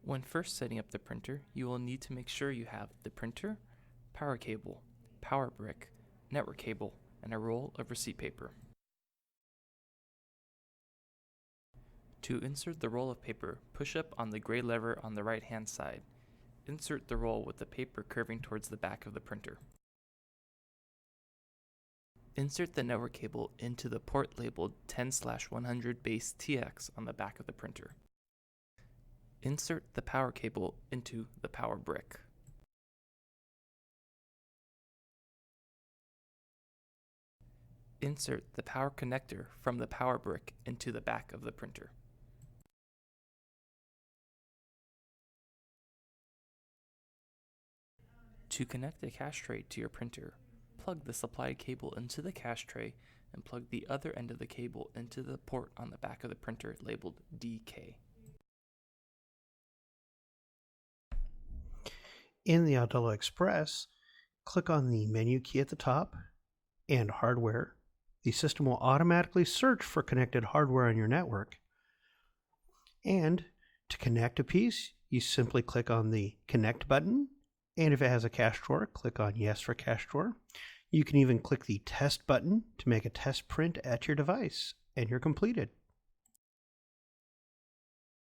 When first setting up the printer, you will need to make sure you have the printer, power cable, power brick, network cable, and a roll of receipt paper. To insert the roll of paper, push up on the gray lever on the right-hand side. Insert the roll with the paper curving towards the back of the printer. Insert the network cable into the port labeled 10/100 base TX on the back of the printer. Insert the power cable into the power brick. Insert the power connector from the power brick into the back of the printer. To connect a cache tray to your printer, plug the supplied cable into the cache tray and plug the other end of the cable into the port on the back of the printer labeled DK. In the Aldelo Express, click on the menu key at the top and Hardware. The system will automatically search for connected hardware on your network. And to connect a piece, you simply click on the Connect button, and if it has a cache drawer, click on Yes for cache drawer. You can even click the Test button to make a test print at your device, and you're completed.